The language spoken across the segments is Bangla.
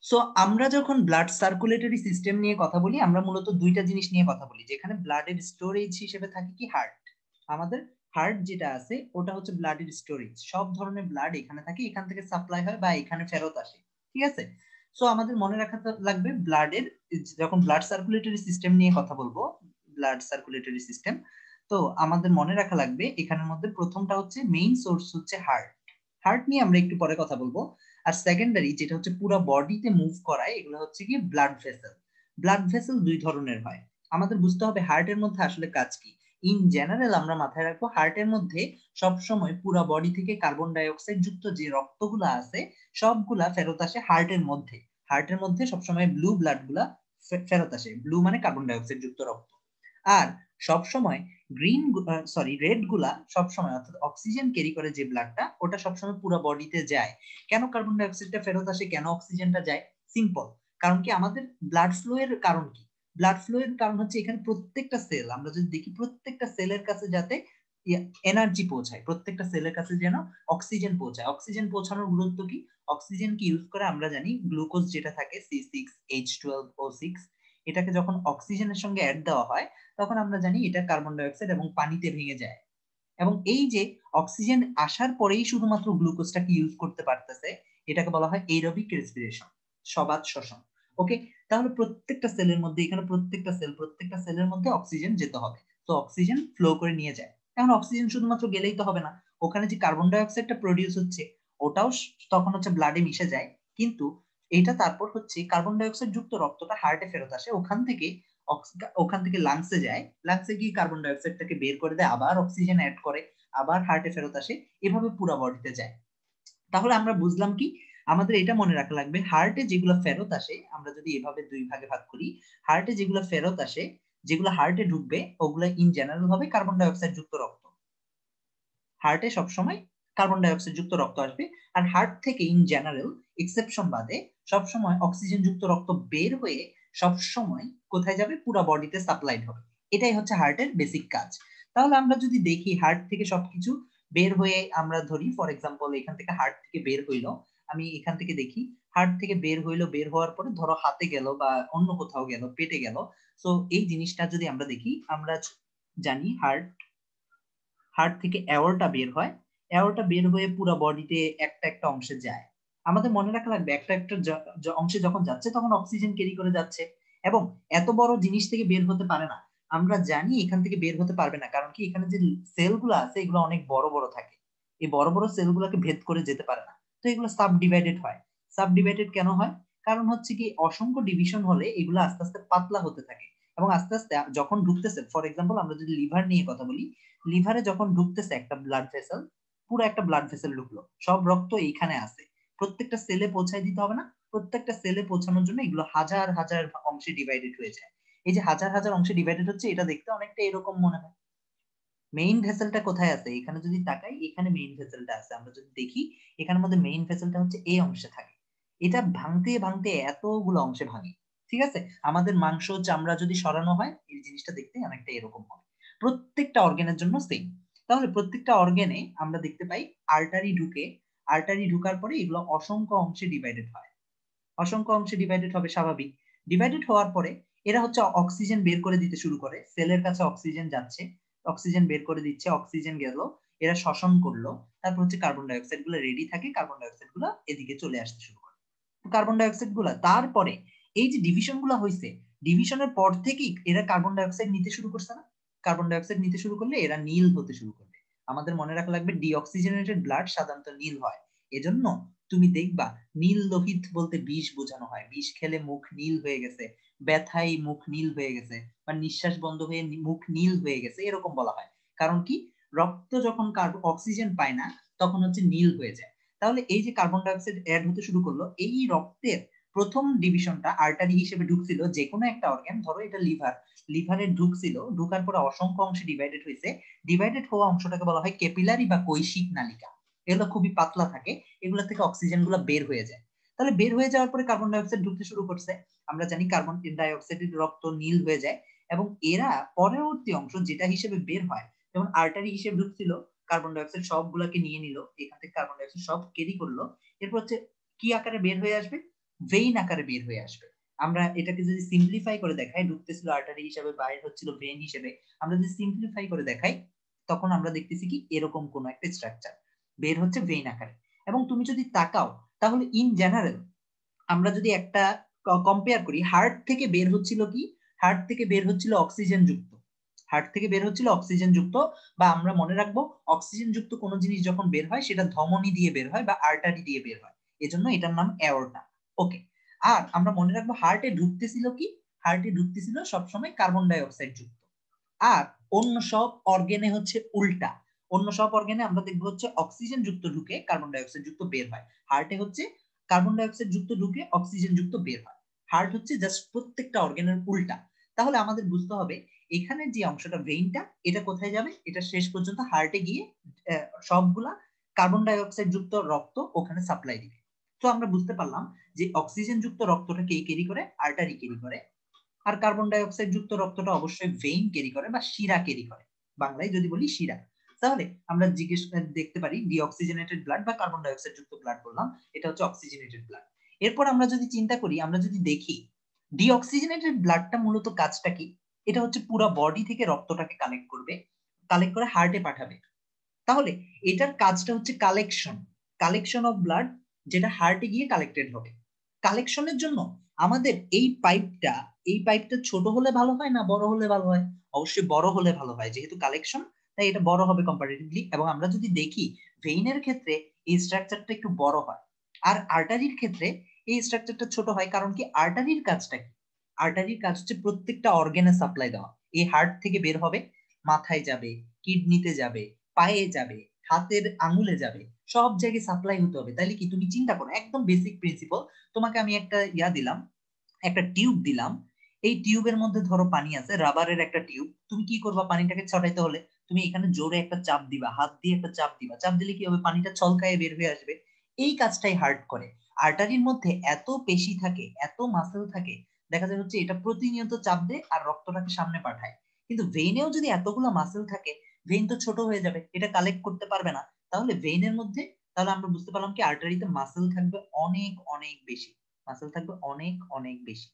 সো আমরা যখন ব্লাড সার্কুলেটরি সিস্টেম নিয়ে কথা বলি, আমরা মূলত দুইটা জিনিস নিয়ে কথা বলি, যেখানে ব্লাডের স্টোরেজ হিসেবে থাকে কি হার্ট। আমাদের হার্ট যেটা আছে ওটা হচ্ছে ব্লাডের স্টোরেজ। সব ধরনের ব্লাড এখানে থাকে, এখান থেকে সাপ্লাই হয় বা এখানে ফেরত আসে, ঠিক আছে। সো আমাদের মনে রাখা লাগবে ব্লাডের, যখন ব্লাড সার্কুলেটরি সিস্টেম নিয়ে কথা বলবো, ব্লাড সার্কুলেটরি সিস্টেম, তো আমাদের মনে রাখা লাগবে এখানের মধ্যে প্রথমটা হচ্ছে মেইন সোর্স হচ্ছে হার্ট। হার্ট নিয়ে আমরা একটু পরে কথা বলবো। আর সেকেন্ডারি যেটা হচ্ছে পুরো বডিতে মুভ করায়, এগুলো হচ্ছে কি ব্লাড ভেসেল। ব্লাড ভেসেল দুই ধরনের হয়। আমাদের বুঝতে হবে হার্টের মধ্যে আসলে কাজ কি। ইন জেনারেল আমরা মাথায় রাখবো হার্টের মধ্যে সবসময় পুরো বডি থেকে কার্বন ডাই অক্সাইড যুক্ত যে রক্তগুলা আছে সবগুলা ফেরত আসে হার্টের মধ্যে। হার্টের মধ্যে সবসময় ব্লু ব্লাড গুলা ফেরত আসে, ব্লু মানে কার্বন ডাই অক্সাইড যুক্ত রক্ত। আর সবসময় গ্রিন, সরি রেড গুলা সবসময়, অর্থাৎ অক্সিজেন ক্যারি করে যে ব্লাডটা, ওটা সবসময় পুরো বডিতে যায়। কেন কার্বন ডাই অক্সাইডটা ফেরত আসে, কেন অক্সিজেনটা যায়? সিম্পল, কারণ কি আমাদের ব্লাড ফ্লো এর কারণ কি? ব্লাড ফ্লো এর কারণ হচ্ছে এখানে প্রত্যেকটা সেল, আমরা যদি দেখি প্রত্যেকটা সেলের কাছে যাতে এনার্জি পৌঁছায়, প্রত্যেকটা সেলের কাছে যেন অক্সিজেন পৌঁছায়। অক্সিজেন পৌঁছানোর গুরুত্ব কি? অক্সিজেন কি ইউজ করে আমরা জানি, গ্লুকোজ যেটা থাকে C6H12O6, এটাকে যখন অক্সিজেনের সঙ্গে অ্যাড দেওয়া হয় তখন আমরা জানি এটা কার্বন ডাই অক্সাইড এবং পানিতে ভেঙে যায়। এবং এই যে অক্সিজেন আসার পরেই শুধুমাত্র গ্লুকোজটাকে ইউজ করতে পারতেছে, এটাকে বলা হয় এরোবিক রেসপিরেশন, সবাত শ্বসন। ওকে, তাহলে প্রত্যেকটা সেলের মধ্যে, এখানে প্রত্যেকটা সেলের মধ্যে অক্সিজেন যেতে হবে, তো অক্সিজেন ফ্লো করে নিয়ে যায়। এখন অক্সিজেন শুধুমাত্র গেলেই তো হবে না, ওখানে যে কার্বন ডাই অক্সাইডটা প্রডিউস হচ্ছে ওটাও তখন হচ্ছে ব্লাডে মিশে যায়। কিন্তু এটা তারপর হচ্ছে কার্বন ডাই অক্সাইড যুক্ত রক্তটা হার্টে ফেরত আসে, ওখান থেকে লাংসে যায়, লাংসে গিয়ে কার্বন ডাই অক্সাইডটাকে বের করে দেয়, আবার অক্সিজেন অ্যাড করে, আবার হার্টে ফেরত আসে, এভাবে পুরো বডিতে যায়। তাহলে আমরা বুঝলাম কি, আমাদের এটা মনে রাখা লাগবে হার্টে যেগুলো ফেরত আসে, আমরা যদি এভাবে দুই ভাগে ভাগ করি, হার্টে যেগুলো ফেরত আসে, যেগুলো হার্টে ঢুকবে ওগুলো ইন জেনারেল হবে কার্বন ডাই অক্সাইড যুক্ত রক্ত। হার্টে সবসময় কার্বন ডাই অক্সাইড যুক্ত রক্ত আসবে। আর হার্ট থেকে ইন জেনারেল, এক্সেপশন বাদে, সবসময় অক্সিজেন যুক্ত রক্ত বের হয়ে সবসময় কোথায় যাবে? পুরো বডিতে সাপ্লাইড হবে। এটাই হচ্ছে হার্টের বেসিক কাজ। তাহলে আমরা যদি দেখি হার্ট থেকে সবকিছু বের হয়ে, আমরা ধরি ফর এক্সাম্পল এখান থেকে হার্ট থেকে বের হইলো, আমি এখান থেকে দেখি হার্ট থেকে বের হইলো, বের হওয়ার পরে ধরো হাতে গেল বা অন্য কোথাও গেল, পেটে গেল। সো এই জিনিসটা যদি আমরা দেখি, আমরা জানি হার্ট হার্ট থেকে অ্যাওরটা বের হয়, অ্যাওরটা বের হয়ে পুরো বডিতে একটা একটা অংশে যায়। আমাদের মনে রাখা লাগবে একটা একটা অংশে যখন যাচ্ছে তখন অক্সিজেন ক্যারি করে যাচ্ছে, এবং এত বড় জিনিস থেকে বের হতে পারে না। আমরা জানি এখান থেকে বের হতে পারবে না, কারণ কি এখানে যে সেলগুলো আছে এগুলো অনেক বড় বড় থাকে, এই বড় বড় সেলগুলোকে ভেদ করে যেতে পারে না। তো এগুলো সাব ডিভাইডেড হয়। সাব ডিভাইডেড কেন হয়? কারণ হচ্ছে কি অসংখ্য ডিভিশন হলে এগুলো আস্তে আস্তে পাতলা হতে থাকে, এবং আস্তে আস্তে যখন ঢুকতেছে, ফর এক্সাম্পল আমরা যদি লিভার নিয়ে কথা বলি, লিভারে যখন ঢুকতেছে একটা ব্লাড ভেসেল, পুরো একটা ব্লাড ভেসেল ঢুকলো, সব রক্ত এইখানে আছে, প্রত্যেকটা সেলে পৌঁছায় দিতে হবে না? প্রত্যেকটা সেলে পৌঁছানোর জন্য এগুলো হাজার হাজার অংশে ডিভাইডেড হয়ে যায়। এই যে হাজার হাজার অংশে ডিভাইডেড হচ্ছে, এটা দেখতে অনেকটা এরকম মনে হয়। মেইন ভেসেলটা কোথায় আছে? এখানে যদি তাকাই, এখানে মেইন ভেসেলটা আছে। আমরা যদি দেখি এখানের মধ্যে মেইন ভেসেলটা হচ্ছে এই অংশে থাকে। এটা ভাঙতে ভাঙতে এতগুলো অংশে ভাঙে, ঠিক আছে। আমাদের মাংস চামড়া যদি সরানো হয়, এই জিনিসটা দেখতে অনেকটা এরকম হয়। প্রত্যেকটা অর্গানের জন্য সেম। তাহলে প্রত্যেকটা অর্গানে আমরা দেখতে পাই আর্টারি ঢুকে, আর্টারি ঢুকার পরে এগুলো অসংখ্য অংশে ডিভাইডেড হয়, অসংখ্য অংশে ডিভাইডেড হবে, স্বাভাবিক। ডিভাইডেড হওয়ার পরে এরা হচ্ছে অক্সিজেন বের করে দিতে শুরু করে, সেলের কাছে অক্সিজেন যাচ্ছে, অক্সিজেন বের করে দিচ্ছে, অক্সিজেন গেল, এরা শ্বসন করলো, তারপর হচ্ছে কার্বন ডাই অক্সাইড গুলো রেডি থাকে, কার্বন ডাই অক্সাইড গুলো এদিকে চলে আসতে শুরু করে। কার্বন ডাই অক্সাইড গুলা তারপরে এই যে ডিভিশন গুলা হয়েছে, ডিভিশনের পর থেকেই এরা কার্বন ডাই অক্সাইড নিতে শুরু করছে না? কার্বন ডাই অক্সাইড নিতে শুরু করলে এরা নীল হতে শুরু করবে। আমাদের মনে রাখা লাগবে ডিঅক্সিজেনেটেড ব্লাড সাধারণত নীল হয়। এজন্য তুমি দেখবা নীল লোহিত বলতে বিষ বোঝানো হয়, বিষ খেলে মুখ নীল হয়ে গেছে, ব্যথায় মুখ নীল হয়ে গেছে, বা নিঃশ্বাস বন্ধ হয়ে মুখ নীল হয়ে গেছে, এরকম বলা হয়। কারণ কি, রক্ত যখন অক্সিজেন পায় না তখন হচ্ছে নীল হয়ে যায়। তাহলে এই যে কার্বন ডাই অক্সাইড অ্যাড হতে শুরু করলো, এই রক্তের প্রথম ডিভিশনটা আর্টারি হিসেবে ঢুকছিল যে কোনো একটা অর্গান, ধরো এটা লিভার, লিভারে ঢুকছিল, ঢুকার পরে অসংখ্য অংশে ডিভাইডেড হয়েছে। ডিভাইডেড হওয়া অংশটাকে বলা হয় ক্যাপিলারি বা কৈশিক নালিকা। এগুলো খুবই পাতলা থাকে, এগুলো থেকে অক্সিজেন গুলো বের হয়ে যায়। তাহলে বের হয়ে যাওয়ার পরে কার্বন ডাই অক্সাইড ঢুকতে শুরু করছে, আমরা জানি কার্বন ডাই অক্সাইডের রক্ত নীল হয়ে যায়। এবং এরা পরবর্তী অংশ যেটা হিসেবে বের হয়, যেমন আর্টারি হিসেবে ঢুকছিল, কার্বন ডাই অক্সাইড সবগুলাকে নিয়ে নিল, এখান থেকে কার্বন ডাই অক্সাইড সব ক্যারি করলো, এরপর হচ্ছে কি আকারে বের হয়ে আসবে? ভেইন আকারে বের হয়ে আসবে। আমরা এটাকে যদি সিম্পলিফাই করে দেখাই, ঢুকতেছিল আর্টারি হিসেবে, বাইরে হচ্ছিল ভেইন হিসেবে, আমরা যদি সিম্পলিফাই করে দেখাই তখন আমরা দেখতেছি কি এরকম কোন একটা স্ট্রাকচার বের হচ্ছে ভেইন আকারে। এবং তুমি যদি তাকাও তাহলে ইন জেনারেল আমরা যদি একটা কম্পেয়ার করি, হার্ট থেকে বের হচ্ছিল কি, হার্ট থেকে বের হচ্ছিল অক্সিজেন যুক্ত, হার্ট থেকে বের হচ্ছিল অক্সিজেন যুক্ত, বা আমরা মনে রাখবো অক্সিজেন যুক্ত কোনো জিনিস যখন বের হয় সেটা ধমনী দিয়ে বের হয় বা আর্টারি দিয়ে বের হয়, এজন্য এটার নাম অ্যাওর্টা। ওকে, আর আমরা মনে রাখবো হার্টে ঢুকতেছিল কি, হার্টে ঢুকতেছিল সবসময় কার্বন ডাই অক্সাইড যুক্ত। আর অন্য সব অর্গানে হচ্ছে উল্টা, অন্য সব অর্গানে আমরা দেখবো হচ্ছে অক্সিজেন যুক্ত ঢুকে কার্বন ডাই অক্সাইড যুক্ত বের হয়, হার্টে হচ্ছে কার্বন ডাই অক্সাইড যুক্ত ঢুকে অক্সিজেন যুক্ত বের হয়। হার্ট হচ্ছে জাস্ট প্রত্যেকটা অর্গানের উল্টা। তাহলে আমাদের বুঝতে হবে এখানে যে অংশটা ভেইনটা, এটা কোথায় যাবে, এটা শেষ পর্যন্ত হার্টে গিয়ে সবগুলা কার্বন ডাই অক্সাইড যুক্ত রক্ত ওখানে সাপ্লাই দিবে। তো আমরা বুঝতে পারলাম যে অক্সিজেন যুক্ত রক্তটা কে ক্যারি করে, আর্টারি ক্যারি করে, আর কার্বন ডাই অক্সাইড যুক্ত রক্তটা অবশ্যই ভেইন ক্যারি করে বা শিরা ক্যারি করে, বাংলায় যদি বলি শিরা। তাহলে আমরা জিজ্ঞেস দেখতে পারি ডিঅক্সিজেনেটেড ব্লাড বা কার্বন ডাই অক্সাইড যুক্ত ব্লাড বললাম, এটা হচ্ছে অক্সিজেনেটেড ব্লাড। এরপর আমরা যদি চিন্তা করি, আমরা যদি দেখি ডিঅক্সিজেনেটেড ব্লাডটা মূলত কাজটা কি, এটা হচ্ছে পুরো বডি থেকে রক্তটাকে কালেক্ট করবে, কালেক্ট করে হার্টে পাঠাবে। তাহলে এটার কাজটা হচ্ছে কালেকশন, কালেকশন অফ ব্লাড, যেটা হার্টে গিয়ে কালেক্টেড হবে। কালেকশনের জন্য আমাদের এই পাইপটা, এই পাইপটা ছোট হলে ভালো হয় না বড় হলে ভালো হয়? অবশ্যই বড় হলে ভালো হয়, যেহেতু কালেকশন তাই এটা বড় হবে কম্পারেটিভলি। এবং আমরা যদি দেখি ভেইনের ক্ষেত্রে এই স্ট্রাকচারটা একটু বড় হয়, আর আর্টারির ক্ষেত্রে এই স্ট্রাকচারটা ছোট হয়। কারণ কি, আর্টারির কাজটা কি, আর্টারির কাজ হচ্ছে প্রত্যেকটা অর্গানে সাপ্লাই দেওয়া। এই হার্ট থেকে বের হবে, মাথায় যাবে, কিডনিতে যাবে, পায়ে যাবে, হাতের আঙুলে যাবে, সব জায়গায় সাপ্লাই হতে হবে। তাইলে কি, তুমি চিন্তা করো একদম বেসিক প্রিন্সিপাল, তোমাকে আমি একটা দিলাম, একটা টিউব দিলাম, এই টিউবের মধ্যে ধরো পানি আছে, রাবারের একটা টিউব, তুমি কি করবা, পানিটাকে ছড়াইতে হলে তুমি এখানে জোরে একটা চাপ দিবা, হাত দিয়ে একটা চাপ দিবা, চাপ দিলে কি হবে, পানিটা ছলকায় বের হয়ে আসবে। এই কাজটাই হার্ট করে। আর্টারির মধ্যে এত পেশি থাকে, এত মাসেল থাকে, দেখা যায় হচ্ছে এটা প্রতিনিয়ত চাপ দেয় আর রক্তটাকে সামনে পাঠায়। কিন্তু ভেইনেও যদি এতগুলো মাসেল থাকে, ভেইন তো ছোট হয়ে যাবে, এটা কালেক্ট করতে পারবে না। তাহলে ভেইনের মধ্যে, তাহলে আমরা বুঝতে পারলাম কি আর্টারিতে মাসেল থাকবে অনেক অনেক বেশি, মাসেল থাকবে অনেক অনেক বেশি।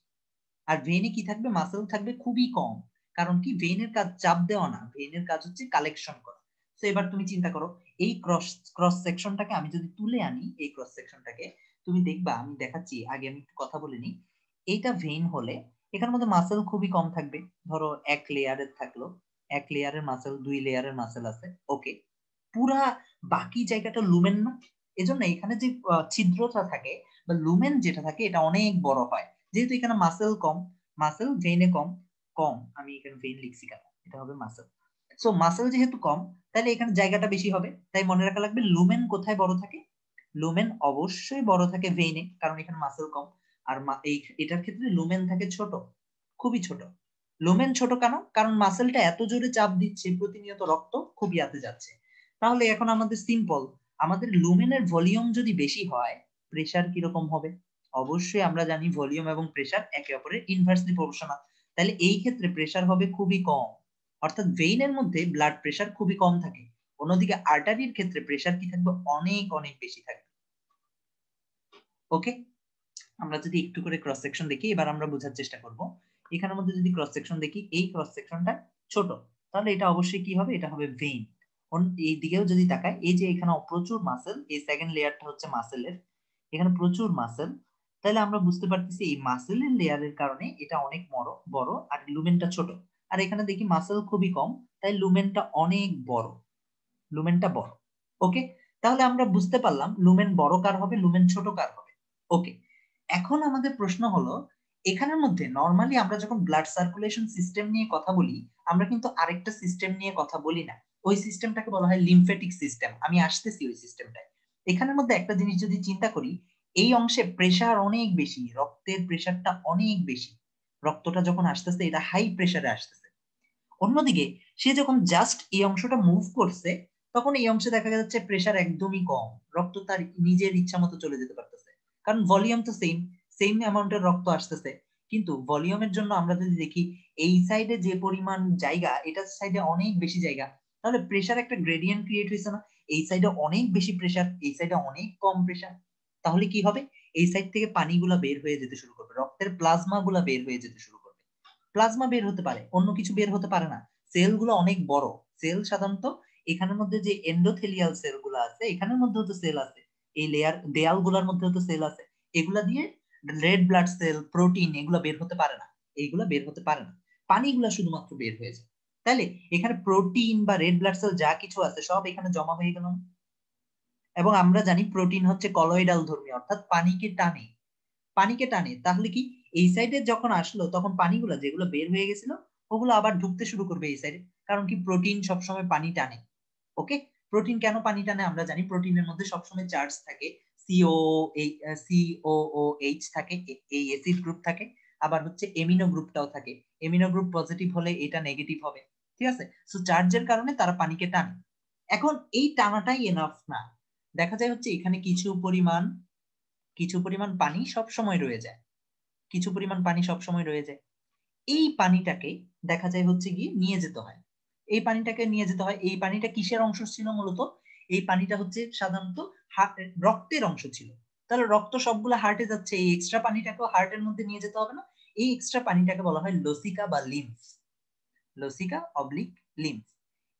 আর ভেইনে কি থাকবে, মাসেল থাকবে খুবই কম। কারণ কি, ভেইনের কাজ চাপ দেওয়া না, ভেইনের কাজ হচ্ছে কালেকশন করা। তো এবার তুমি চিন্তা করো, এই ক্রস ক্রস সেকশনটাকে আমি যদি তুলে আনি, এই ক্রস সেকশনটাকে তুমি দেখবা, আমি দেখাচ্ছি, আগে আমি একটু কথা বলে নিই। এইটা ভেইন হলে এখানের মধ্যে মাসেল খুবই কম থাকবে, ধরো এক লেয়ারের থাকলো, এক লেয়ারের মাসেল, দুই লেয়ারের মাসেল আছে, ওকে। পুরা বাকি জায়গাটা লুমেন না, এজন্য এখানে যে ছিদ্রটা থাকে বা লুমেন যেটা থাকে এটা অনেক বড় হয়। যেহেতু এখানে মাসেল কম, মাসেল ভেইনে কম, কম, আমি এখানে ভেইন লিখছি কেন, এটা হবে মাসেল। সো মাসেল যেহেতু কম, তাহলে এখানে জায়গাটা বেশি হবে, তাই মনে রাখা লাগবে লুমেন কোথায় বড় থাকে, লুমেন অবশ্যই বড় থাকে ভেইনে, কারণ এখানে মাসেল কম। আর এটার ক্ষেত্রে লুমেন থাকে ছোট, খুবই ছোট। লুমেন ছোট কেন, কারণ মাসেলটা এত জোরে চাপ দিচ্ছে, প্রতিনিয়ত রক্ত খুব ইয়াতে যাচ্ছে। তাহলে এখন আমাদের সিম্পল, আমাদের লুমেনের ভলিউম যদি বেশি হয়, প্রেসার কিরকম হবে? অবশ্যই আমরা জানি ভলিউম এবং প্রেসার একে অপরের ইনভার্সলি প্রপোর্শনাল। তাহলে এই ক্ষেত্রে প্রেসার হবে খুবই কম, অর্থাৎ ভেইনের মধ্যে ব্লাড প্রেসার খুবই কম থাকে। অন্যদিকে আর্টারির ক্ষেত্রে প্রেসার কি থাকবে, অনেক অনেক বেশি থাকবে। ওকে, আমরা যদি একটু করে ক্রস সেকশন দেখি, এবার আমরা বোঝার চেষ্টা করব। এখানের মধ্যে যদি ক্রস সেকশন দেখি, এই ক্রস সেকশনটা ছোট, তাহলে এটা অবশ্যই কি হবে, এটা হবে ভেইন। এই দিকেও যদি তাকাই, এই যে এখানে প্রচুর মাসেল, এই সেকেন্ড লেয়ারটা হচ্ছে মাসেলের, এখানে প্রচুর মাসেল, তাহলে আমরা বুঝতে পারতেছি এই মাসেলের লেয়ারের কারণে এটা অনেক বড় বড়, আর লুমেনটা ছোট। আর এখানে দেখি মাসেল খুবই কম, তাই লুমেনটা অনেক বড়, লুমেনটা বড়। ওকে, তাহলে আমরা বুঝতে পারলাম লুমেন বড় কার হবে, লুমেন ছোট কার হবে। ওকে, এখন আমাদের প্রশ্ন হলো, এখানের মধ্যে নরমালি আমরা যখন ব্লাড সার্কুলেশন সিস্টেম নিয়ে কথা বলি, আমরা কিন্তু আরেকটা সিস্টেম নিয়ে কথা বলি না, ওই সিস্টেমটাকে বলা হয় লিম্ফেটিক সিস্টেম। আমি আসতেছি ওই সিস্টেমটায়। এখানের মধ্যে একটা জিনিস যদি চিন্তা করি, এই অংশে প্রেসার অনেক বেশি, রক্তের প্রেসারটা অনেক বেশি, রক্তটা যখন আসতেছে এটা হাই প্রেসারে আসতেছে। অন্যদিকে সে যখন জাস্ট এই অংশটা মুভ করছে, তখন এই অংশে দেখা যাচ্ছে প্রেসার একদমই কম, রক্ত তার নিজের ইচ্ছা মতো চলে যেতে পারতেছে, কারণ ভলিউম তো সেম, সেম অ্যামাউন্টের রক্ত আসতেছে। কিন্তু ভলিউমের জন্য আমরা যদি দেখি, এই সাইডে যে পরিমাণ জায়গা, এটা সাইডে অনেক বেশি জায়গা, তাহলে প্রেসার একটা গ্রেডিয়েন্ট ক্রিয়েট হয়েছে না, এই সাইডে অনেক বেশি প্রেসার, এই সাইডে অনেক কম প্রেসার। তাহলে কি হবে, এই সাইড থেকে পানিগুলা বের হয়ে যেতে শুরু করবে, রক্তের প্লাজমা গুলা বের হয়ে যেতে শুরু করবে। প্লাজমা বের হতে পারে, অন্য কিছু বের হতে পারে না। সেলগুলো অনেক বড় সেল, সাধারণত এখানের মধ্যে যে এন্ডোথেলিয়াল সেলগুলো আছে এখানের মধ্যেও তো সেল আছে, এই লেয়ার দেয়াল গুলার মধ্যেও তো সেল আছে। এগুলা দিয়ে রেড ব্লাড সেল, প্রোটিন এগুলা বের হতে পারে না, এইগুলা বের হতে পারে না, পানিগুলা শুধুমাত্র বের হয়ে যায়। তাহলে এখানে প্রোটিন বা রেড ব্লাড সেল যা কিছু আছে সব এখানে জমা হয়ে গেল। এবং আমরা জানি প্রোটিন হচ্ছে কলয়েডাল ধর্মী, অর্থাৎ পানিকে টানে, পানিকে টানে। তাহলে কি এই সাইডে যখন আসলো তখন পানিগুলো যেগুলো বের হয়ে গেছিল ওগুলো আবার ঢুকতে শুরু করবে এই সাইডে, কারণ কি প্রোটিন সবসময় পানি টানে। ওকে, প্রোটিন কেন পানি টানে আমরা জানি, প্রোটিনের মধ্যে সবসময় চার্জ থাকে, সিও সিওওএইচ থাকে, এই অ্যাসিড গ্রুপ থাকে, আবার হচ্ছে এমিনো গ্রুপটাও থাকে। এমিনো গ্রুপ পজিটিভ হলে এটা নেগেটিভ হবে, ঠিক আছে। সো চার্জের কারণে তারা পানিকে টানে। এখন এই টানাটাই এনাফ না, দেখা যায় হচ্ছে এখানে কিছু পরিমাণ পানি সব সময় রয়ে যায়, কিছু পরিমাণ পানি সব সময় রয়ে যায়। এই পানিটাকে দেখা যায় হচ্ছে গিয়ে নিয়ে যেতে হয়, এই পানিটাকে নিয়ে যেতে হয়। এই পানিটা কিসের অংশ ছিল মূলত, এই পানিটা হচ্ছে সাধারণত রক্তের অংশ ছিল। তাহলে রক্ত সবগুলো হার্টে যাচ্ছে, এই এক্সট্রা পানিটাকেও হার্টের মধ্যে নিয়ে যেতে হবে না। এই এক্সট্রা পানিটাকে বলা হয় লসিকা বা লিম্ফ, লসিকা অবলিক লিম্ফ।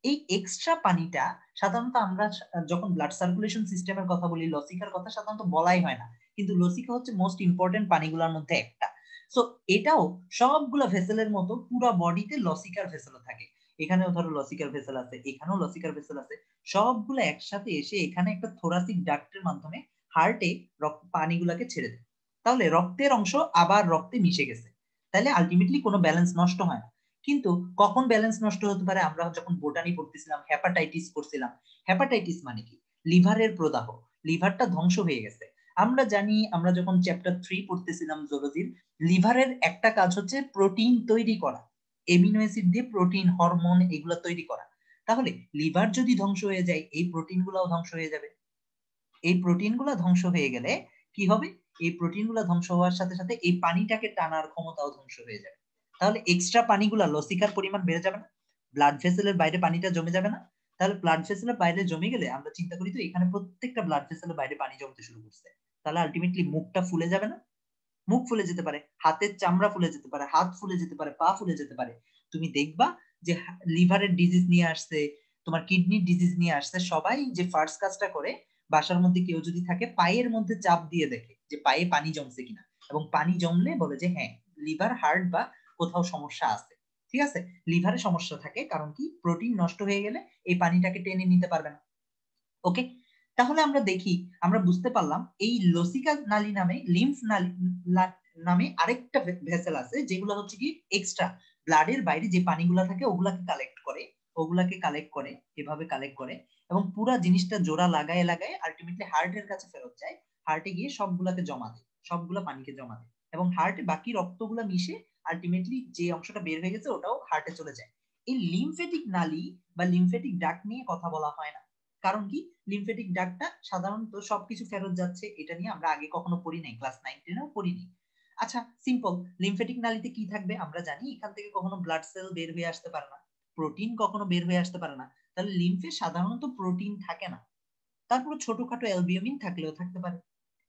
এই এক্সট্রা পানিটা সাধারণত আমরা যখন ব্লাড সার্কুলেশন সিস্টেমের কথা বলি লসিকার কথা সাধারণত বলাই হয় না, কিন্তু লসিকা হচ্ছে মোস্ট ইম্পর্টেন্ট পানিগুলোর মধ্যে একটা। সো এটাও সবগুলো ভেসেলের মতো পুরো বডিতে লসিকার ভেসেল থাকে, এখানেও ধরো লসিকার ভেসেল আছে, এখানেও লসিকার ভেসেল আছে, সবগুলো একসাথে এসে এখানে একটা থোরাসিক ডাক্টের মাধ্যমে হার্টে রক্ত পানিগুলোকে ছেড়ে দেয়। তাহলে রক্তের অংশ আবার রক্তে মিশে গেছে, তাহলে আলটিমেটলি কোনো ব্যালেন্স নষ্ট হয় না। কিন্তু কখন ব্যালেন্স নষ্ট হতে পারে, আমরা যখন বোটানি পড়তেছিলাম, হেপাটাইটিস করছিলাম। হেপাটাইটিস মানে কি, লিভারের প্রদাহ, লিভারটা ধ্বংস হয়ে গেছে। আমরা জানি, আমরা যখন চ্যাপ্টার 3 পড়তেছিলাম জুলজির, লিভারের একটা কাজ হচ্ছে প্রোটিন তৈরি করা, এমিনো অ্যাসিড দিয়ে প্রোটিন, হরমোন এগুলো তৈরি করা। তাহলে লিভার যদি ধ্বংস হয়ে যায় এই প্রোটিন গুলাও ধ্বংস হয়ে যাবে। এই প্রোটিন গুলা ধ্বংস হয়ে গেলে কি হবে, এই প্রোটিন গুলা ধ্বংস হওয়ার সাথে সাথে এই পানিটাকে টানার ক্ষমতাও ধ্বংস হয়ে যাবে। তাহলে এক্সট্রা পানিগুলা লসিকার পরিমাণ বেড়ে যাবে না, ব্লাড ভেসেলের বাইরে পানিটা জমে যাবে না। তাহলে ব্লাড ভেসেলের বাইরে জমে গেলে আমরা চিন্তা করি তো এখানে প্রত্যেকটা ব্লাড ভেসেলের বাইরে পানি জমতে শুরু করছে, তাহলে আলটিমেটলি মুখটা ফুলে যাবে না, মুখ ফুলে যেতে পারে, হাতের চামড়া ফুলে যেতে পারে, হাত ফুলে যেতে পারে, পা ফুলে যেতে পারে। তুমি দেখবা যে লিভারের ডিজিজ নিয়ে আসছে, তোমার কিডনির ডিজিজ নিয়ে আসছে, সবাই যে ফার্স্ট কাজটা করে, বাসার মধ্যে কেউ যদি থাকে পায়ের মধ্যে চাপ দিয়ে দেখে যে পায়ে পানি জমছে কিনা, এবং পানি জমলে বলে যে হ্যাঁ লিভার, হার্ট বা কোথাও সমস্যা আছে। ঠিক আছে, লিভারে সমস্যা থাকে, কারণ কি প্রোটিন নষ্ট হয়ে গেলে এই পানিটাকে টেনে নিতে পারবে না। ওকে, তাহলে আমরা দেখি, আমরা বুঝতে পারলাম এই লসিকা নালী নামে, লিম্ফ নালী নামে আরেকটা ভেসেল আছে যেগুলো হচ্ছে কি এক্সট্রা ব্লাডের বাইরে যে পানিগুলা থাকে ওগুলাকে কালেক্ট করে, এভাবে কালেক্ট করে, এবং পুরো জিনিসটা জোড়া লাগায় লাগায় আলটিমেটলি হার্টের কাছে ফেরত যায়। হার্টে গিয়ে সবগুলাকে জমা দেয়, সবগুলা পানিকে জমা দেয়, এবং হার্টে বাকি রক্তগুলা মিশে আলটিমেটলি যে অংশটা বের হয়ে গেছে ওটাও হার্টে চলে যায়। এই লিম্ফেটিক নালী বা লিম্ফেটিক ডাক্ট নিয়ে কথা বলা হয় না, কারণ কি লিম্ফেটিক ডাক্টটা সাধারণত সবকিছু ফেরত যাচ্ছে, এটা নিয়ে আমরা আগে কখনো পড়ি নাই, ক্লাস 9-10 পড়িনি। আচ্ছা সিম্পল, লিম্ফেটিক নালীতে কি থাকবে আমরা জানি, এখান থেকে কখনো ব্লাড সেল বের হয়ে আসতে পারে না, প্রোটিন কখনো বের হয়ে আসতে পারে না, তাহলে লিম্ফে সাধারণত প্রোটিন থাকে না, তারপর ছোটখাটো অ্যালবিউমিন থাকলেও থাকতে পারে।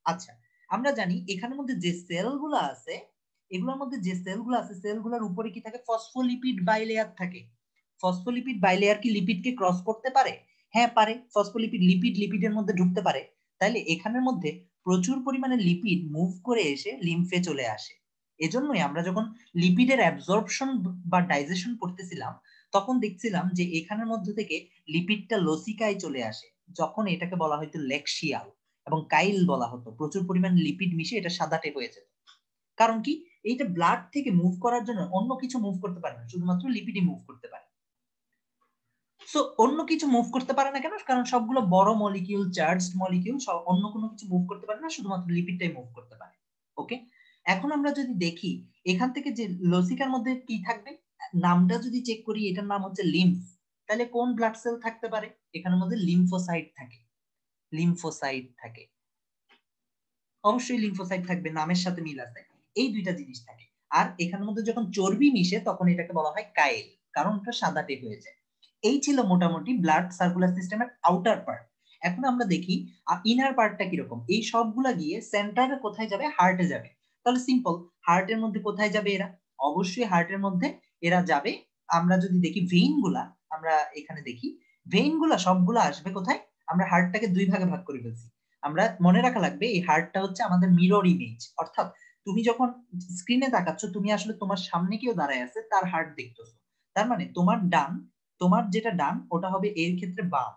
আচ্ছা, আমরা জানি এখানের মধ্যে যে সেলগুলো আছে, এগুলোর মধ্যে যে সেলগুলো আছে সেলগুলোর উপরে কি থাকে, ফসফোলিপিড বাইলেয়ার থাকে। ফসফোলিপিড বাইলেয়ার কি লিপিডকে ক্রস করতে পারে? হ্যাঁ পারে, ফসফোলিপিড লিপিড লিপিডের মধ্যে ঢুকতে পারে। তাইলে এখানের মধ্যে প্রচুর পরিমাণে লিপিড মুভ করে এসে লিম্ফে চলে আসে। এজন্যই আমরা যখন লিপিডের অ্যাবজর্পশন বা ডাইজেশন করতেছিলাম তখন দেখছিলাম যে এখানের মধ্যে থেকে লিপিডটা লসিকায় চলে আসে, যখন এটাকে বলা হয়তো লেকশিয়াল এবং কাইল বলা হতো, প্রচুর পরিমাণ লিপিড মিশে এটা সাদাটে হয়ে যেত। কারণ কি, এইটা ব্লাড থেকে মুভ করার জন্য অন্য কিছু মুভ করতে পারে না, শুধুমাত্র লিপিডই মুভ করতে পারে। সো অন্য কিছু মুভ করতে পারে না কেন, কারণ সবগুলো বড় মলিকিউল, চার্জড মলিকিউল, সব অন্য কোনো কিছু মুভ করতে পারে না, শুধুমাত্র লিপিডটাই মুভ করতে পারে। ওকে, এখন আমরা যদি দেখি এখান থেকে যে লসিকার মধ্যে কি থাকবে, নামটা যদি চেক করি এটার নাম হচ্ছে লিম্ফ, তাহলে কোন ব্লাড সেল থাকতে পারে, এখানের মধ্যে লিম্ফোসাইট থাকে, লিম্ফোসাইট থাকে, অবশ্যই লিম্ফোসাইট থাকবে, নামের সাথে মিল আছে, এই দুইটা জিনিস থাকে। আর এখানের মধ্যে যখন চর্বি মিশে তখন এটাকে বলা হয় কাইল, কারণ এটা সাদাটে হয়ে যায়। এই ছিল মোটামুটি ব্লাড সার্কুলার সিস্টেমের আউটার পার্ট। এখন আমরা দেখি ইনার পার্টটা কিরকম। এই সবগুলা গিয়ে সেন্টারে কোথায় যাবে? হার্টে যাবে। তাহলে সিম্পল, হার্টের মধ্যে কোথায় যাবে এরা? অবশ্যই হার্টের মধ্যে এরা যাবে। আমরা যদি দেখি ভেইন গুলা, আমরা এখানে দেখি ভেইন গুলা সবগুলা আসবে কোথায়? আমরা হার্টটাকে দুই ভাগে ভাগ করে ফেলছি। আমরা মনে রাখা লাগবে এই হার্টটা হচ্ছে আমাদের মিরর ইমেজ, অর্থাৎ তুমি যখন স্ক্রিনে তাকাচ্ছ তুমি আসলে তোমার সামনে কেউ দাঁড়ায় আছে তার হার্ট দেখতেছো। তার মানে তোমার যেটা ডান ওটা হবে এর ক্ষেত্রে বাম,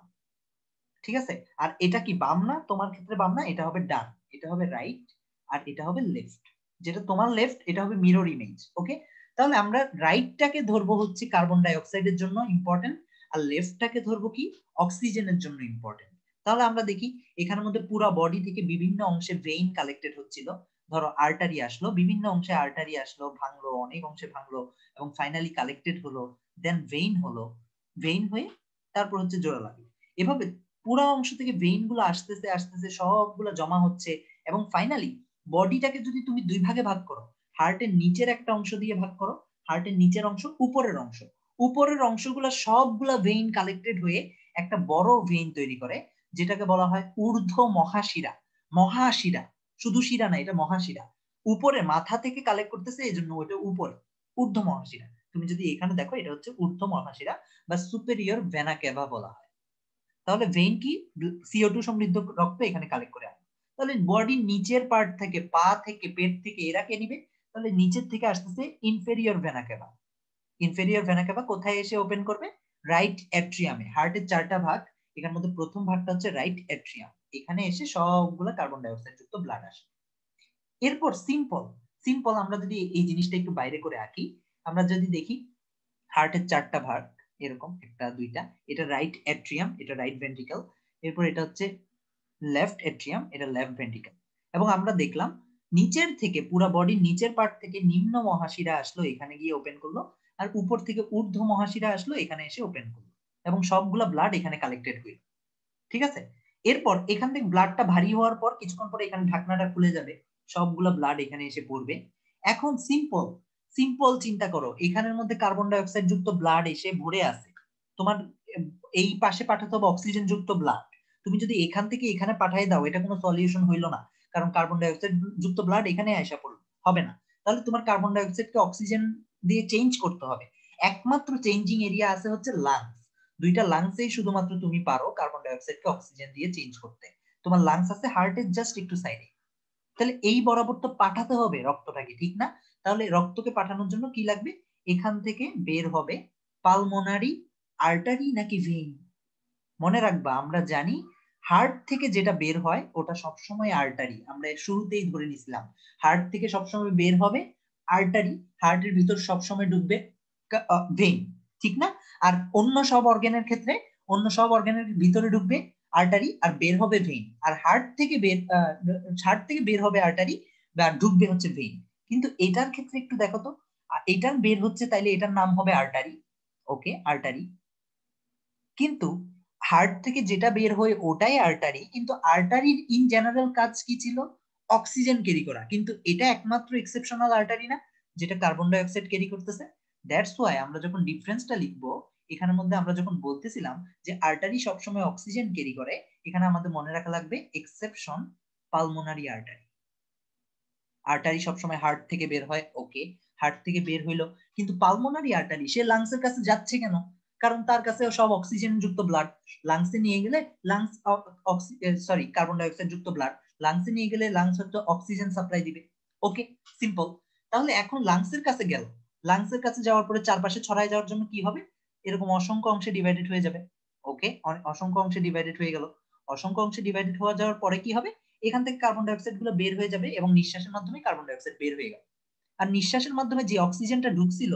ঠিক আছে? আর এটা কি বাম না? তোমার ক্ষেত্রে বাম না, এটা হবে ডান, এটা হবে রাইট, আর এটা হবে লেফট। যেটা তোমার লেফট এটা হবে মিরর ইমেজ। ওকে, তাহলে আমরা রাইটটাকে ধরবো হচ্ছে কার্বন ডাই অক্সাইডের জন্য ইম্পর্টেন্ট, আর লেফটটাকে ধরবো কি? অক্সিজেনের জন্য ইম্পর্টেন্ট। তাহলে আমরা দেখি এখানের মধ্যে পুরো বডি থেকে বিভিন্ন অংশে ভেইন কালেক্টেড হচ্ছিল। ধরো আর্টারি আসলো, বিভিন্ন অংশে আর্টারি আসলো, ভাঙলো, অনেক অংশে ভাঙলো, এবং ফাইনালি কালেক্টেড হলো, দেন ভেইন হলো, ভেইন হয়ে তারপর হচ্ছে জোড়া লাগলো। এভাবে পুরো অংশ থেকে ভেইন গুলো আসতেছে আসতেছে সবগুলো জমা হচ্ছে, এবং ফাইনালি বডিটাকে যদি তুমি দুই ভাগে ভাগ করো, হার্টের নিচের একটা অংশ দিয়ে ভাগ করো, হার্টের নিচের অংশ, উপরের অংশ, উপরের অংশগুলো সবগুলা ভেইন কালেক্টেড হয়ে একটা বড় ভেইন তৈরি করে, যেটাকে বলা হয় ঊর্ধ্ব মহাশিরা। মহাশিরা, শুধু শিরা না, এটা মহাশিরা। উপরে মাথা থেকে কালেক্ট করতেছে, এই জন্য ওটা উপরে ঊর্ধ্ব মহাশিরা। তুমি যদি এখানে দেখো এটা হচ্ছে ঊর্ধ্ব মহাশিরা বা সুপেরিয়র ভেনা কেভা বলা হয়। তাহলে ভেইন কি? CO2 সমৃদ্ধ রক্ত এখানে কালেক্ট করে আনবে। তাহলে বডির নিচের পার্ট থেকে, পা থেকে, পেট থেকে এরা কে নিবে? তাহলে নিচের থেকে আসতেছে ইনফেরিয়র ভেনা কেভা। ইনফেরিয়র ভেনা কেভা কোথায় এসে ওপেন করবে? রাইট অ্যাট্রিয়ামে। হার্টের চারটা ভাগ, এখান মধ্যে প্রথম ভাগটা হচ্ছে রাইট অ্যাট্রিয়াম, এখানে এসে সবগুলা কার্বন ডাই অক্সাইড যুক্ত ব্লাড আসে। এরপর সিম্পল, সিম্পল আমরা যদি এই জিনিসটা একটু বাইরে করে আঁকি, আমরা যদি দেখি হার্টের চারটা ভাগ এরকম, একটা দুইটা, এটা রাইট অ্যাট্রিয়াম, এটা রাইট ভেন্ট্রিকল, এরপর এটা হচ্ছে লেফট অ্যাট্রিয়াম, এটা লেফট ভেন্ট্রিকল। এবং আমরা দেখলাম নিচের থেকে, পুরো বডির নিচের পার্ট থেকে নিম্ন মহাশিরা আসলো, এখানে গিয়ে ওপেন করলো, আর উপর থেকে ঊর্ধ্ব মহাশিরা আসলো, এখানে এসে ওপেন করলো, এবং সবগুলা ব্লাড এখানে কালেক্টেড হইল। ঠিক আছে? এরপর এখান থেকে ব্লাডটা ভারী হওয়ার পর কিছুক্ষণ পরে এখানে ঢাকনাটা খুলে যাবে, সবগুলা ব্লাড এখানে এসে পড়বে। এখন সিম্পল, সিম্পল চিন্তা করো, এখানের মধ্যে কার্বন ডাই অক্সাইড যুক্ত ব্লাড এসে ভরে আছে, তোমার এই পাশে পাঠাতে হবে অক্সিজেন যুক্ত ব্লাড। তুমি যদি এখান থেকে এখানে পাঠিয়ে দাও, এটা কোনো সলিউশন হইলো না, কারণ কার্বন ডাই অক্সাইড যুক্ত ব্লাড এখানে আসা পড়লো, হবে না। তাহলে তোমার কার্বন ডাই অক্সাইডকে অক্সিজেন দিয়ে চেঞ্জ করতে হবে। একমাত্র চেঞ্জিং এরিয়া আছে হচ্ছে লাংস। দুইটা লাংসেই শুধুমাত্র তুমি পারো কার্বন ডাই অক্সাইডকে অক্সিজেন দিয়ে চেঞ্জ করতে। তোমার লাংস আছে হার্টের জাস্ট একটু সাইডে। তাহলে এই বরাবর তো পাঠাতে হবে রক্তটাকে, ঠিক না? তাহলে রক্তকে পাঠানোর জন্য কি লাগবে? এখান থেকে বের হবে পালমোনারি আর্টারি নাকি ভেইন? মনে রাখবা, আমরা জানি হার্ট থেকে যেটা বের হয় ওটা সবসময় আর্টারি, আমরা শুরুতেই ধরে নিছিলাম হার্ট থেকে সবসময় বের হবে আর্টারি, হার্টের ভিতর সবসময় ঢুকবে ভেইন, ঠিক না? আর অন্য সব অর্গানের ক্ষেত্রে, অন্য সব অর্গানের ভিতরে ঢুকবে আর্টারি আর বের হবে ভেইন, আর হার্ট থেকে বের হবে আর্টারি বা ঢুকবে হচ্ছে ভেইন। কিন্তু এটার ক্ষেত্রে একটু দেখো তো, এটার বের হচ্ছে, তাইলে এটার নাম হবে আর্টারি। ওকে, আর্টারি। কিন্তু হার্ট থেকে যেটা বের হয় ওটাই আর্টারি, কিন্তু আর্টারির ইন জেনারেল কাজ কি ছিল? অক্সিজেন ক্যারি করা। কিন্তু এটা একমাত্র এক্সেপশনাল আর্টারি না যেটা কার্বন ডাই অক্সাইড ক্যারি করতেছে। দ্যাটস ওয়াই আমরা যখন ডিফারেন্সটা লিখবো, এখানের মধ্যে আমরা যখন বলতেছিলাম যে আর্টারি সবসময় অক্সিজেন ক্যারি করে, এখানে আমাদের মনে রাখা লাগবে এক্সেপশন পালমোনারি আর্টারি। আর্টারি সবসময় হার্ট থেকে বের হয়, ওকে, হার্ট থেকে বের হইলো, কিন্তু পালমোনারি আর্টারি সে লাংসের কাছে যাচ্ছে কেন? কারণ তার কাছে সব অক্সিজেন যুক্ত ব্লাড, লাংসে নিয়ে গেলে lungs, sorry, carbon die oxide যুক্ত ব্লাড লাংসে নিয়ে গেলে লাংস হচ্ছে অক্সিজেন সাপ্লাই দিবে। ওকে, সিম্পল। তাহলে এখন লাংসের কাছে গেল, লাংসের কাছে যাওয়ার পরে চারপাশে ছড়ায় যাওয়ার জন্য কি হবে? এরকম অসংখ্য অংশে ডিভাইডেড হয়ে যাবে। ওকে, অসংখ্য অংশে ডিভাইডেড হয়ে গেল। অসংখ্য অংশে ডিভাইডেড হয়ে যাওয়ার পরে কি হবে? এখান থেকে কার্বন ডাই অক্সাইড গুলো বের হয়ে যাবে, এবং নিঃশ্বাসের মাধ্যমে কার্বন ডাই অক্সাইড বের হয়ে গেল। আর নিঃশ্বাসের মাধ্যমে যে অক্সিজেনটা ঢুকছিল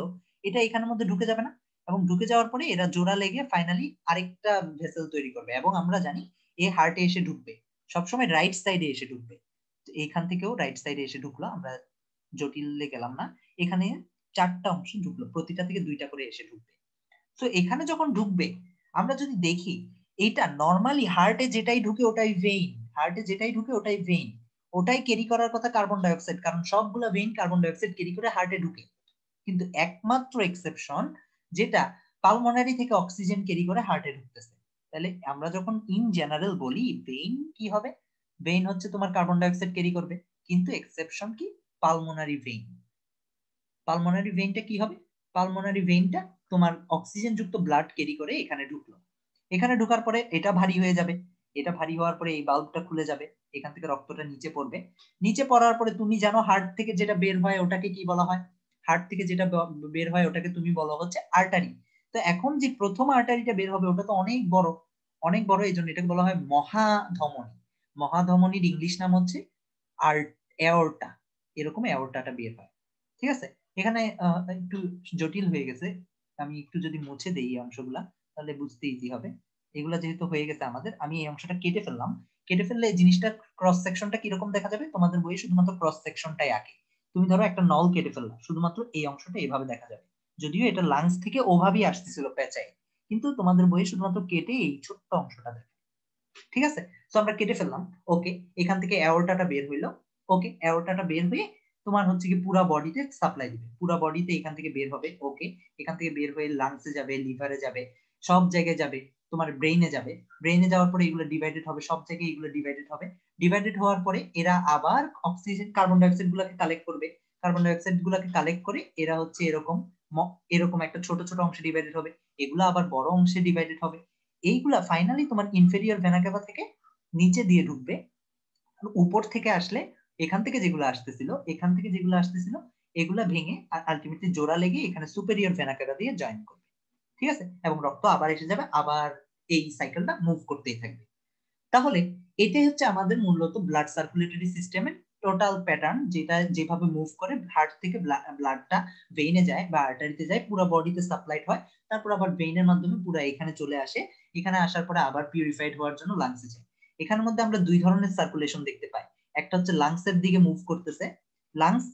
এটা এখানের মধ্যে ঢুকে যাবে না, এবং ঢুকে যাওয়ার পরে এরা জোড়া লেগে ফাইনালি আরেকটা ভেসেল তৈরি করবে, এবং আমরা জানি এ হার্টে এসে ঢুকবে, সবসময় রাইট সাইডে এসে ঢুকবে। এখান থেকেও রাইট সাইডে এসে ঢুকলো, আমরা জটিলে গেলাম না। এখানে চারটা অংশ ঢুকলো, প্রতিটা থেকে দুইটা করে এসে ঢুকবে। তো এখানে যখন ঢুকবে, আমরা যদি দেখি এটা নর্মালি হার্টে যেটাই ঢুকে ওটাই ভেইন, হার্টে যেটাই ঢুকে ওটাই ভেইন, ওটাই ক্যারি করার কথা কার্বন ডাই অক্সাইড, কারণ সবগুলা vein carbon die oxide carry করে হার্টে ঢুকে। কিন্তু একমাত্র এক্সেপশন যেটা পালমোনারি থেকে অক্সিজেন ক্যারি করে হার্টে ঢুকতেছে, তাহলে আমরা যখন ইন জেনারেল বলি ভেইন কি হবে, ভেইন হচ্ছে তোমার কার্বন ডাই অক্সাইড ক্যারি করবে, কিন্তু এক্সেপশন কি, পালমোনারি ভেইন। পালমোনারি ভেইনটা কি হবে, পালমোনারি ভেইনটা তোমার অক্সিজেন যুক্ত ব্লাড ক্যারি করে এখানে ঢুকলো, এখানে ঢোকার পরে এটা ভারী হয়ে যাবে, এটা ভারী হওয়ার পরে এই বাল্বটা খুলে যাবে, এখান থেকে রক্তটা নিচে পড়বে, নিচে পড়ার পরে তুমি জানো হার্ট থেকে যেটা বের হয় ওটাকে কি বলা হয়, হার্ট থেকে যেটা বের হয় ওটাকে তুমি বলো হচ্ছে আর্টারি। তো এখন যে প্রথম আর্টারিটা বের হবে ওটা তো অনেক বড়, অনেক বড়, এই জন্য এটাকে বলা হয় মহাধমনী। মহাধমনীর ইংলিশ নাম হচ্ছে এওরটা, এরকম এওরটাটা বের হয়। ঠিক আছে, এখানে একটু জটিল হয়ে গেছে, আমি একটু যদি মুছে দেই এই অংশগুলা তাহলে বুঝতে ইজি হবে। এগুলা যেহেতু হয়ে গেছে আমাদের, আমি এই অংশটা কেটে ফেললাম, কেটে ফেললে এই জিনিসটা ক্রস সেকশনটা কিরকম দেখা যাবে, তোমাদের বইয়ে শুধুমাত্র ক্রস সেকশনটাই আঁকে। তুমি ধরো একটা নল কেটে ফেললা, শুধুমাত্র এই অংশটা এইভাবে দেখা যাবে, যদিও এটা লাংস থেকে ওভাবেই আসতেছিল পেঁচাই, কিন্তু তোমাদের বইয়ে শুধুমাত্র কেটে এই ছোট্ট অংশটা দেখে। ঠিক আছে, তো আমরা কেটে ফেললাম, ওকে, এখান থেকে অ্যাওর্টাটা বের হইলো, ওকে, অ্যাওর্টাটা বের হয়ে তোমার হচ্ছে কি পুরা বডিতে সাপ্লাই দিবে, পুরা বডিতে এখান থেকে বের হবে, ওকে, এখান থেকে বের হয়ে লাংসে যাবে, লিভারে যাবে, সব জায়গায় যাবে, তোমার ব্রেইনে যাবে, ব্রেইনে যাওয়ার পরে এগুলো ডিভাইডেড হবে, সব জায়গায় এগুলো ডিভাইডেড হবে, ডিভাইডেড হওয়ার পরে এরা আবার অক্সিজেন কার্বন ডাই অক্সাইড গুলাকে কালেক্ট করবে, কার্বন ডাই অক্সাইড গুলাকে কালেক্ট করে এরা হচ্ছে এরকম এরকম একটা ছোট ছোট অংশে ডিভাইডেড হবে, এগুলো আবার বড় অংশে ডিভাইডেড হবে, এইগুলা ফাইনালি তোমার ইনফেরিয়র ভেনা ক্যাভা থেকে নিচে দিয়ে ঢুকবে, উপর থেকে আসলে এখান থেকে যেগুলো আসতেছিল, এখান থেকে যেগুলো আসতেছিল এগুলা ভেঙে আর আলটিমেটলি জোড়া লেগে এখানে সুপেরিয়র ভেনা ক্যাভা দিয়ে জয়েন করবে। ঠিক আছে, এবং রক্ত আবার এসে যাবে, আবার এই সাইকেলটা মুভ করতেই থাকবে। তাহলে এটাই হচ্ছে আমাদের মূলত ব্লাড সার্কুলেটরি সিস্টেমের টোটাল প্যাটার্ন, যেটা যেভাবে মুভ করে হার্ট থেকে ব্লাডটা ভেইনে যায় বা আর্টারিতে যায়, পুরো বডিতে সাপ্লাইড হয়, তারপর আবার ভেইনের মাধ্যমে পুরো এখানে চলে আসে, এখানে আসার পরে আবার পিউরিফাইড হওয়ার জন্য লাংসে যায়। এখানের মধ্যে আমরা দুই ধরনের সার্কুলেশন দেখতে পাই, একটা হচ্ছে লাংসের দিকে মুভ করতেছে, লাংস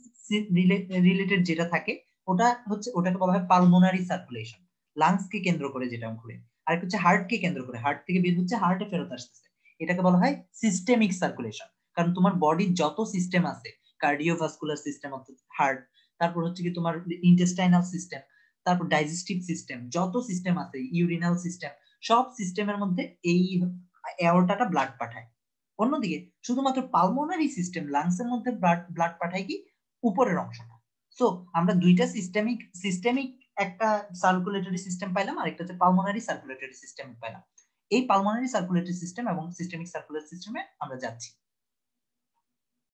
রিলেটেড যেটা থাকে ওটা হচ্ছে, ওটাকে বলা হয় পালমোনারি সার্কুলেশন, লাংসকে কেন্দ্র করে যেটা ঘুরে, আর হচ্ছে হার্টকে কেন্দ্র করে, হার্ট থেকে বের হচ্ছে হার্টে ফেরত আসতেছে, এটাকে বলা হয় সিস্টেমিক সার্কুলেশন। কারণ তোমার বডির যত সিস্টেম আছে, কার্ডিওভাস্কুলার সিস্টেম অর্থাৎ হার্ট, তারপর হচ্ছে কি তোমার ইন্টেস্টাইনাল সিস্টেম, তারপর ডাইজেস্টিভ সিস্টেম, যত সিস্টেম আছে, ইউরিনাল সিস্টেম, সব সিস্টেমের মধ্যে এই অ্যাওর্টাটা ব্লাড পাঠায়। অন্যদিকে শুধুমাত্র পালমোনারি সিস্টেম, লাংসের মধ্যে ব্লাড পাঠায় কি উপরের অংশটা। সো আমরা দুইটা সিস্টেমিক একটা সার্কুলেটরি সিস্টেম পাইলাম, আর একটা হচ্ছে পালমোনারি সার্কুলেটরি সিস্টেম পাইলাম। এই পালমোনারি সার্কুলেটরি সিস্টেম এবং সিস্টেমিক সার্কুলেটরি সিস্টেমে আমরা যাচ্ছি।